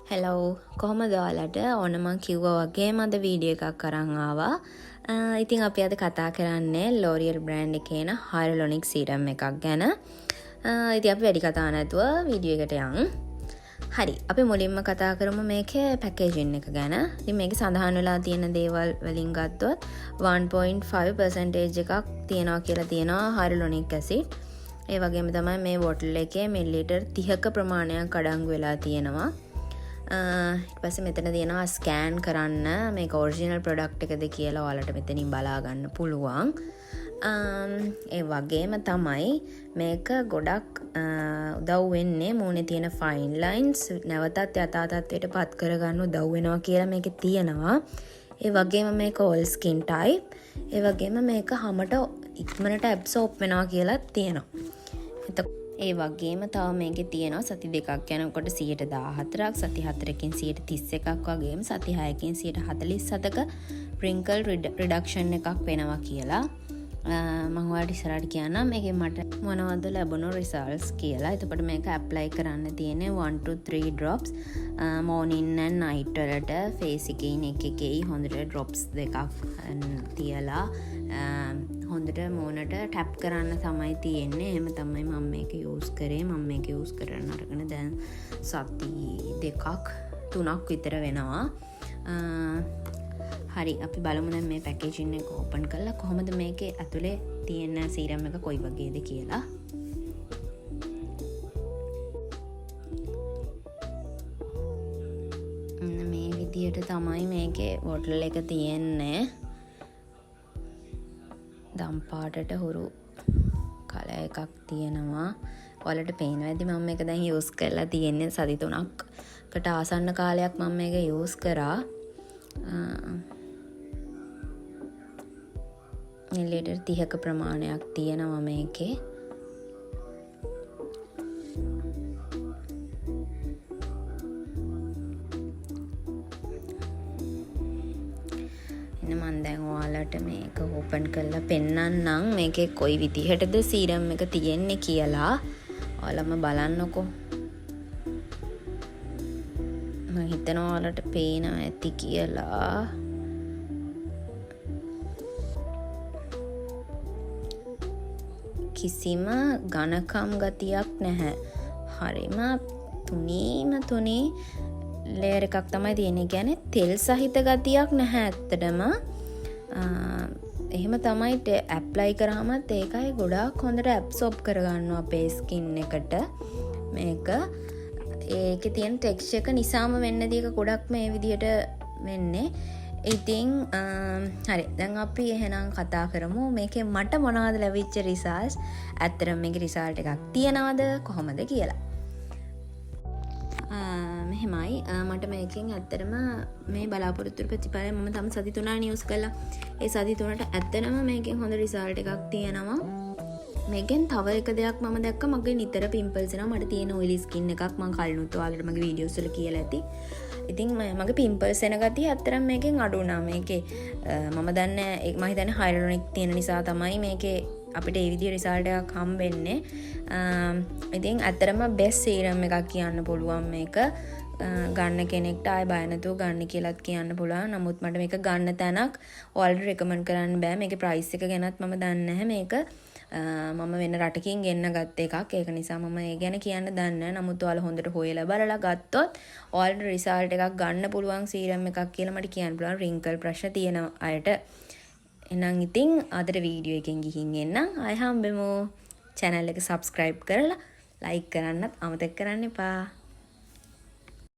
Hello කොහොමද ඔයාලට ඕන මං කිව්වා වගේම අද වීඩියෝ එකක් අරන් ආවා. ඉතින් අපි අද කතා කරන්නේ L'Oreal brand එකේ න hyaluronic serum එකක් ගැන. ඉතින් අපි වැඩි කතා නැතුව වීඩියෝ එකට යමු. හරි. අපි මුලින්ම කතා කරමු මේකේ පැකේජින් එක ගැන. ඉතින් මේකේ සඳහන් වෙලා තියෙන දේවල් වලින් ගත්තොත් 1.5% එකක් තියනවා කියලා තියෙනවා hyaluronic acid. ඒ වගේම තමයි මේ බොටල් එකේ මිලිලිටර් 30ක ප්‍රමාණයක් අඩංගු වෙලා තියෙනවා. ඊට පස්සේ මෙතන තියෙනවා ස්කෑන් කරන්න මේක ඔරිජිනල් ප්‍රොඩක්ට් එකද කියලා ඔයාලට මෙතනින් බලා ගන්න පුළුවන්. ඒ වගේම තමයි මේක ගොඩක් උදව් වෙන්නේ මූණේ තියෙන ෆයින් ලයින්ස් නැවතත් යථා තත්ත්වයට පත් කරගන්න උදව් වෙනවා කියලා මේකේ තියෙනවා. ඒ වගේම මේක all skin type. ඒ වගේම මේක හැමට ඉක්මනට ඇබ්සෝබ් වෙනවා කියලා තියෙනවා. ඒ වගේම තව මේකේ තියෙනවා සති දෙකක් යනකොට 14%ක් සති 4කින් 31%ක් වගේම සති 6කින් 47%ක wrinkle reduction එකක් වෙනවා කියලා. මම ඔයාලට ඉස්සරහට කියන්නම් මේකෙන් මට මොනවද ලැබුණු results කියලා. එතකොට මේක apply කරන්න තියෙන්නේ 1 to 3 drops morning and night වලට face එකේ එකේ හොඳට drops දෙකක් තියලා හොඳට මූණට ටැප් කරන්න තමයි තියෙන්නේ. එහෙම තමයි මම මේක යූස් කරේ. මම මේක යූස් කරන්න අරගෙන දැන් සති දෙකක් තුනක් විතර වෙනවා. හරි අපි බලමු දැන් මේ පැකේජින් එක ඕපන් කරලා කොහොමද මේකේ ඇතුලේ තියෙන සීරම් එක කොයි වගේද කියලා. මේ විදියට තමයි මේකේ බොටල් එක තියෙන්නේ. දම් පාටට හුරු කලර් එකක් තියෙනවා. ඔයාලට පේනවා ඇති මම මේක දැන් යූස් කරලා තියෙන්නේ සති 3කට ආසන්න කාලයක් මම මේක යූස් කරා. මිලිලිටර් 30ක ප්‍රමාණයක් තියෙනවා මේකේ. මම දැන් ඔයාලට මේක ඕපන් කරලා පෙන්නන්නම් මේකේ කොයි විදිහටද සීරම් එක තියෙන්නේ කියලා. ඔයාලම බලන්නකෝ. මම හිතනවා ඔයාලට පේනවා ඇති කියලා. කිසිම ඝනකම් ගතියක් නැහැ. හරිම තුනී ලේයර් එකක් තමයි තියෙන්නේ. කියන්නේ තෙල් සහිත ගතියක් නැහැ ඇත්තටම. එහෙම තමයි ඇප්ලයි කරාමත් ඒකයි ගොඩාක් හොඳට ඇබ්සෝබ් කරගන්නවා අපේ ස්කින් එකට. මේක ඒකේ තියෙන ටෙක්ස්චර් එක නිසාම වෙන්න දීක ගොඩක් මේ විදිහට වෙන්නේ. ඉතින් හරි දැන් අපි එහෙනම් කතා කරමු මේකේ මට මොනවද ලැබිච්ච රිසල්ට්ස්. ඇත්තටම මේකේ රිසල්ට් එකක් තියනවද කොහොමද කියලා. මෙහෙමයි මට මේකෙන් ඇත්තටම මේ බලාපොරොත්තු ප්‍රතිඵලය මම තම සති 3 නියුස් කළා. ඒ සති 3ට ඇත්තටම මේකෙන් හොඳ රිසල්ට් එකක් තියෙනවා. මේකෙන් තව එක දෙයක් මම දැක්කා මගේ නිතර පිම්පල්ස් එනවා. මට තියෙන ඔයිලි ස්කින් එකක් මම කලිනුත් ඔයාලට මගේ වීඩියෝස් වල කියලා ඇති. ඉතින් මගේ පිම්පල්ස් එන ගතිය ඇත්තටම මේකෙන් අඩු වුණා. මේකේ මම දන්නේ මම හිතන්නේ hyaluronic තියෙන නිසා තමයි මේකේ අපිට ඒ විදිහේ රිසල්ට් එකක් හම්බෙන්නේ. ඉතින් ඇත්තටම බෙස්ට් සීරම් එකක් කියන්න පුළුවන් මේක. ගන්න කෙනෙක්ට ආය බය නැතුව ගන්න කියලාත් කියන්න පුළුවන්. නමුත් මට මේක ගන්න තැනක් ඔයාලට රෙකමන්ඩ් කරන්න බෑ. මේකේ ප්‍රයිස් එක ගැනත් මම දන්නේ නැහැ. මේක මම වෙන රටකින් ගෙන්න ගත්ත එකක්. ඒක නිසා මම ඒ ගැන කියන්න දන්නේ නැහැ. නමුත් ඔයාලා හොඳට හොයලා බලලා ගත්තොත් ඔයාලට රිසල්ට් එකක් ගන්න පුළුවන් සීරම් එකක් කියලා මට කියන්න පුළුවන්. රින්කල් ප්‍රශ්න තියෙන අයට. එහෙනම් ඉතින් අදට වීඩියෝ එකෙන් ගිහින් එන්නම්. ආයෙ හම්බෙමු. channel එක subscribe කරලා like කරන්නත් අමතක කරන්න එපා.